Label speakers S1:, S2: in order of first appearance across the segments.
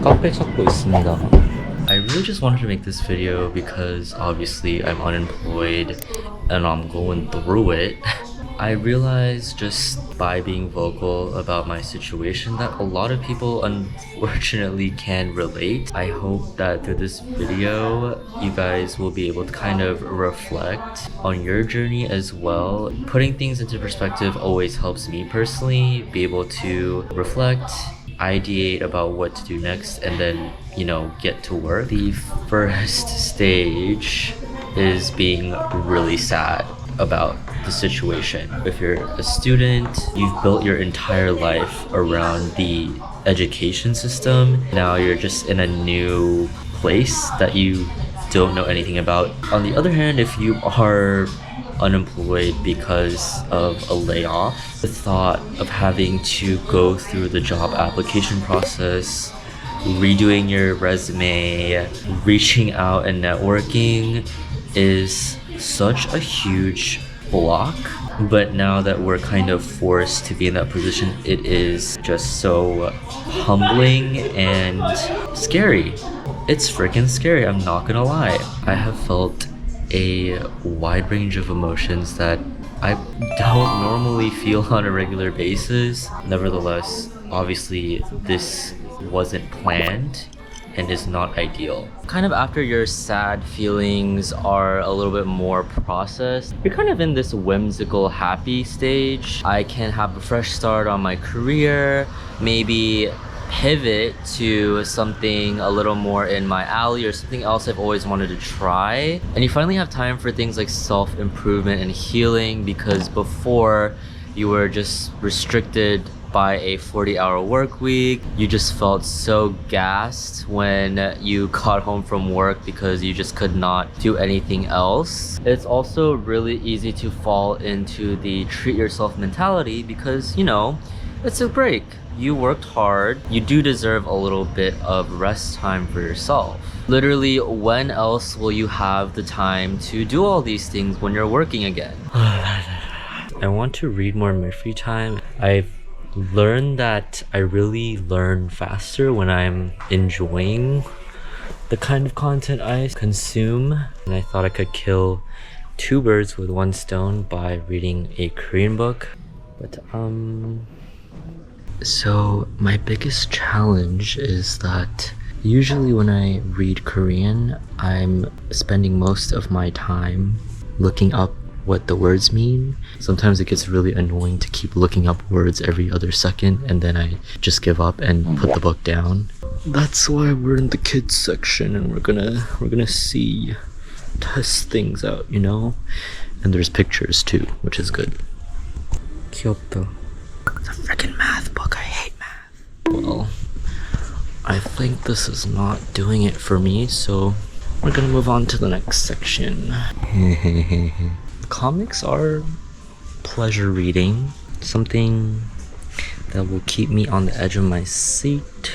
S1: 카페 찾고 있습니다. I really just wanted to make this video because obviously I'm unemployed and I'm going through it. I realized just by being vocal about my situation that a lot of people unfortunately can relate. I hope that through this video you guys will be able to kind of reflect on your journey as well. Putting things into perspective always helps me personally be able to reflect, ideate about what to do next, and then, you know, get to work. The first stage is being really sad about the situation. If you're a student, you've built your entire life around the education system. Now you're just in a new place that you don't know anything about. On the other hand, if you are unemployed because of a layoff, the thought of having to go through the job application process, redoing your resume, reaching out and networking is such a huge block. But now that we're kind of forced to be in that position, it is just so humbling and scary. It's freaking scary, I'm not gonna lie. I have felt a wide range of emotions that I don't normally feel on a regular basis. Nevertheless, obviously this wasn't planned and is not ideal. Kind of after your sad feelings are a little bit more processed, you're kind of in this whimsical happy stage. I can have a fresh start on my career, maybe pivot to something a little more in my alley or something else I've always wanted to try. And you finally have time for things like self-improvement and healing, because before you were just restricted by a 40-hour work week. You just felt so gassed when you got home from work because you just could not do anything else. It's also really easy to fall into the treat yourself mentality because, you know, it's a break. You worked hard. You do deserve a little bit of rest time for yourself. Literally, when else will you have the time to do all these things when you're working again? I want to read more in my free time. I've learned that I really learn faster when I'm enjoying the kind of content I consume. And I thought I could kill two birds with one stone by reading a Korean book. But so my biggest challenge is that usually when I read Korean, I'm spending most of my time looking up what the words mean. Sometimes it gets really annoying to keep looking up words every other second, and then I just give up and put the book down. That's why we're in the kids section and we're gonna test things out, you know? And there's pictures too, which is good. 귀엽다. It's a freaking math book. I hate math. Well, I think this is not doing it for me, so we're gonna move on to the next section. Comics are pleasure reading, something that will keep me on the edge of my seat,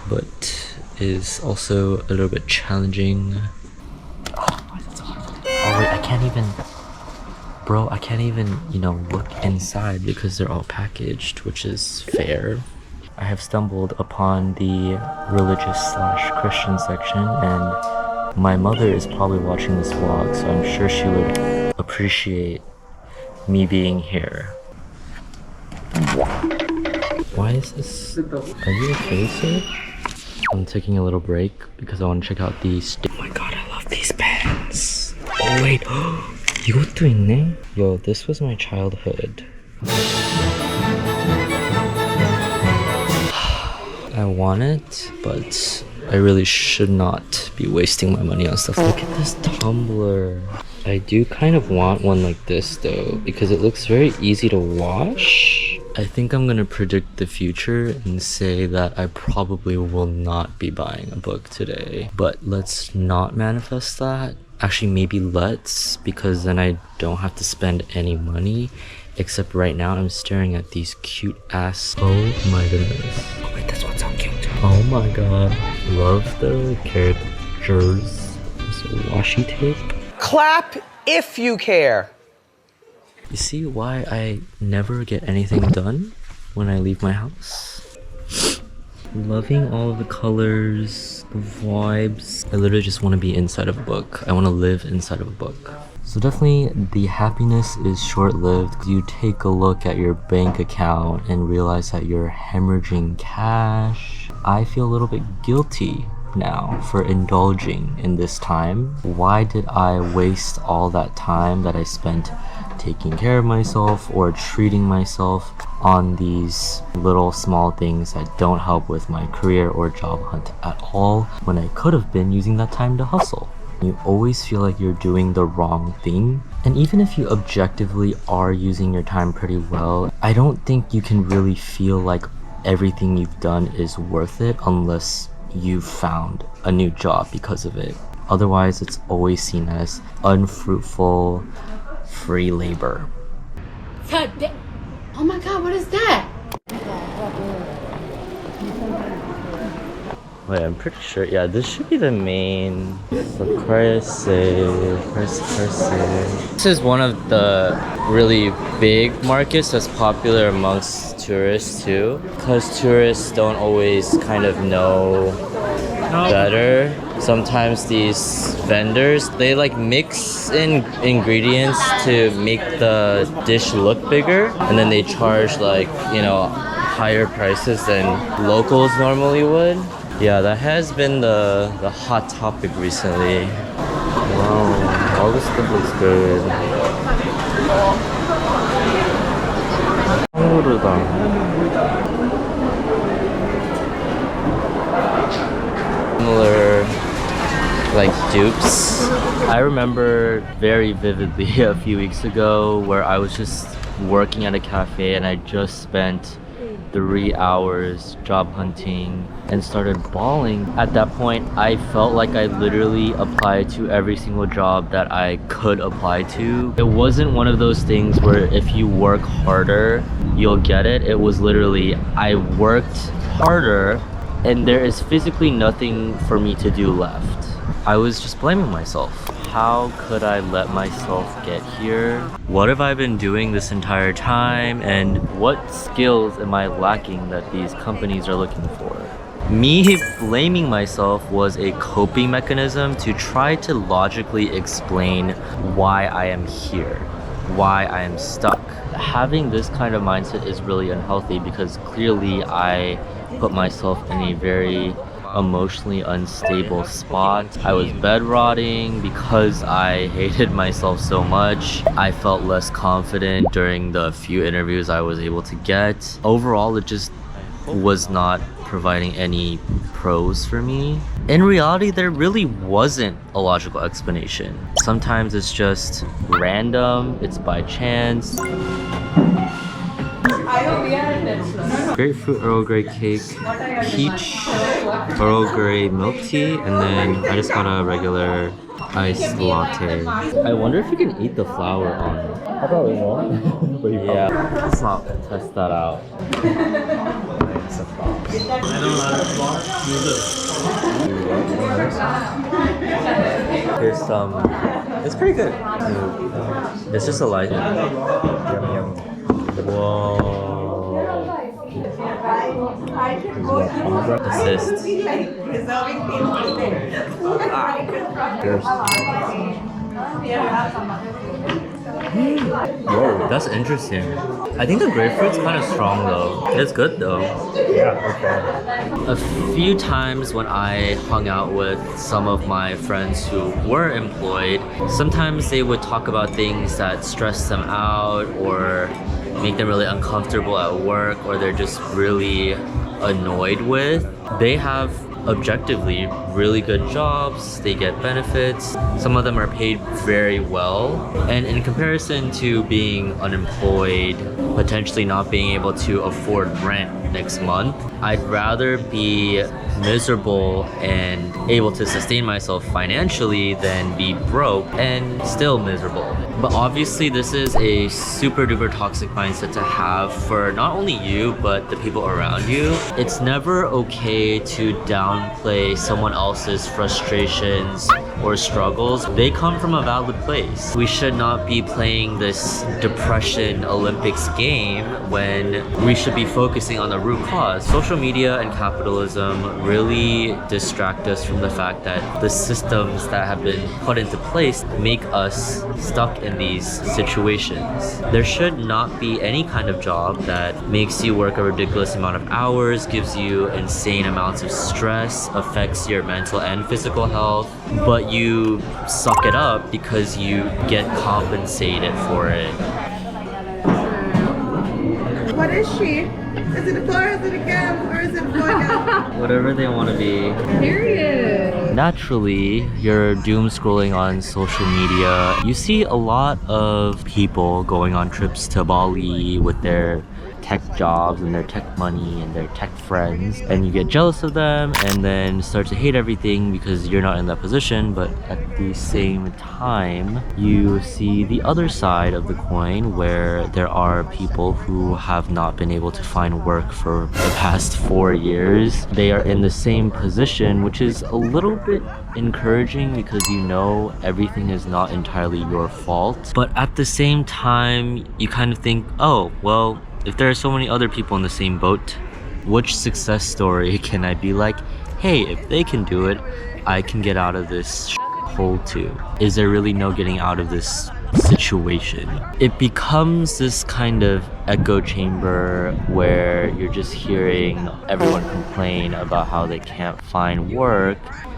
S1: but is also a little bit challenging. Oh wait, I can't even, you know, look inside because they're all packaged, which is fair. I have stumbled upon the religious/Christian section, and my mother is probably watching this vlog, so I'm sure she would appreciate me being here. Why is this? Are you okay, sir? I'm taking a little break because I want to check out these. Oh my god, I love these pens. Oh wait, 이것도 있네? Yo, this was my childhood. I want it, but I really should not be wasting my money on stuff. Look at this tumbler. I do kind of want one like this though, because it looks very easy to wash. I think I'm gonna predict the future and say that I probably will not be buying a book today. But let's not manifest that. Actually, maybe let's, because then I don't have to spend any money. Except right now I'm staring at these cute ass. Oh my goodness. Oh wait, this one's so cute. Oh my god. Love the characters. This washi tape.
S2: Clap if you care.
S1: You see why I never get anything done when I leave my house? loving all of the colors, the vibes. I literally just want to be inside of a book. I want to live inside of a book. So definitely the happiness is short-lived. You take a look at your bank account and realize that you're hemorrhaging cash. I feel a little bit guilty now for indulging in this time. Why did I waste all that time that I spent taking care of myself or treating myself on these little small things that don't help with my career or job hunt at all, when I could have been using that time to hustle? You always feel like you're doing the wrong thing. And even if you objectively are using your time pretty well, I don't think you can really feel like everything you've done is worth it unless you've found a new job because of it. Otherwise, it's always seen as unfruitful, free labor.
S3: Oh my god, what is that?
S1: Wait, I'm pretty sure, yeah, this should be the main. This is one of the really big markets that's popular amongst tourists too, because tourists don't always kind of know better. Sometimes these vendors, they like mix in ingredients to make the dish look bigger, and then they charge like, you know, higher prices than locals normally would. Yeah, that has been the hot topic recently. Wow, all this stuff looks good. Similar like dupes. I remember very vividly a few weeks ago where I was just working at a cafe and I just spent 3 hours job hunting and started bawling. At that point, I felt like I literally applied to every single job that I could apply to. It wasn't one of those things where if you work harder, you'll get it. It was literally, I worked harder and there is physically nothing for me to do left. I was just blaming myself. How could I let myself get here? What have I been doing this entire time? And what skills am I lacking that these companies are looking for? Me blaming myself was a coping mechanism to try to logically explain why I am here, why I am stuck. Having this kind of mindset is really unhealthy because clearly I put myself in a very emotionally unstable spot. I was bed rotting because I hated myself so much. I felt less confident during the few interviews I was able to get. Overall, it just was not providing any pros for me. In reality, there really wasn't a logical explanation. Sometimes it's just random, it's by chance. Grapefruit Earl Grey cake, peach Earl Grey milk tea, and then I just got a regular iced latte. I wonder if you can eat the flour on it.
S4: I probably won't. But you
S1: Yeah, let's not test that out. Here's some. It's pretty good. It's just a light.
S4: Yum yum.
S1: Whoa. Assist. Whoa, that's interesting. I think the grapefruit's kind of strong though. It's good though.
S4: Yeah, okay.
S1: A few times when I hung out with some of my friends who were employed, sometimes they would talk about things that stress them out or make them really uncomfortable at work, or they're just really annoyed with. They have objectively really good jobs, they get benefits, some of them are paid very well, and in comparison to being unemployed, potentially not being able to afford rent next month, I'd rather be miserable and able to sustain myself financially than be broke and still miserable. But obviously this is a super duper toxic mindset to have for not only you but the people around you. It's never okay to downplay someone else's frustrations or struggles, they come from a valid place. We should not be playing this depression Olympics game when we should be focusing on the root cause. Social media and capitalism really distract us from the fact that the systems that have been put into place make us stuck in these situations. There should not be any kind of job that makes you work a ridiculous amount of hours, gives you insane amounts of stress, affects your mental and physical health, but you suck it up because you get compensated for it.
S3: What is she? Is it a boy, is it a girl, or is it a boy now?
S1: Whatever they want to be.
S3: Period.
S1: Naturally, you're doom scrolling on social media. You see a lot of people going on trips to Bali with their tech jobs and their tech money and their tech friends, and you get jealous of them and then start to hate everything because you're not in that position. But at the same time, you see the other side of the coin where there are people who have not been able to find work for the past 4 years. They are in the same position, which is a little bit encouraging because you know everything is not entirely your fault. But at the same time, you kind of think, oh, well, if there are so many other people in the same boat, which success story can I be like, hey, if they can do it, I can get out of this hole too? Is there really no getting out of this situation? It becomes this kind of echo chamber where you're just hearing everyone complain about how they can't find work.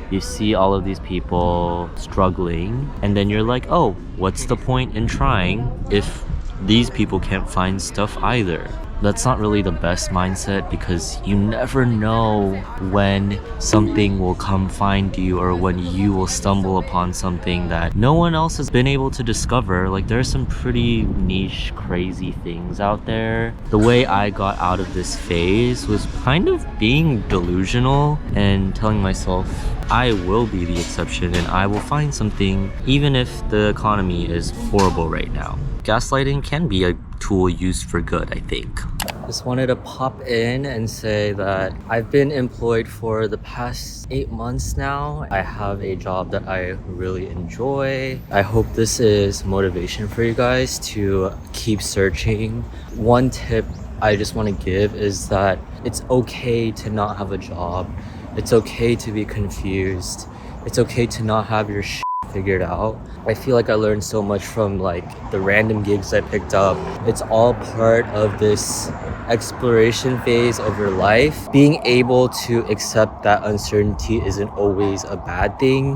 S1: You see all of these people struggling, and then you're like, oh, what's the point in trying if these people can't find stuff either? That's not really the best mindset, because you never know when something will come find you or when you will stumble upon something that no one else has been able to discover. Like, there's some pretty niche, crazy things out there. The way I got out of this phase was kind of being delusional and telling myself I will be the exception and I will find something even if the economy is horrible right now. Gaslighting can be a tool used for good, I think. Just wanted to pop in and say that I've been employed for the past 8 months now. I have a job that I really enjoy. I hope this is motivation for you guys to keep searching. One tip I just want to give is that it's okay to not have a job. It's okay to be confused. It's okay to not have your figured out. I feel like I learned so much from like the random gigs I picked up. It's all part of this exploration phase of your life. Being able to accept that uncertainty isn't always a bad thing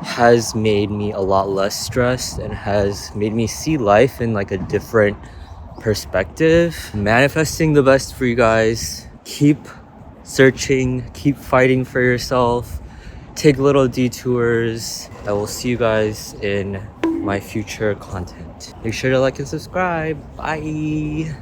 S1: has made me a lot less stressed and has made me see life in like a different perspective. Manifesting the best for you guys. Keep searching, keep fighting for yourself. Take little detours. I will see you guys in my future content. Make sure to like and subscribe. Bye.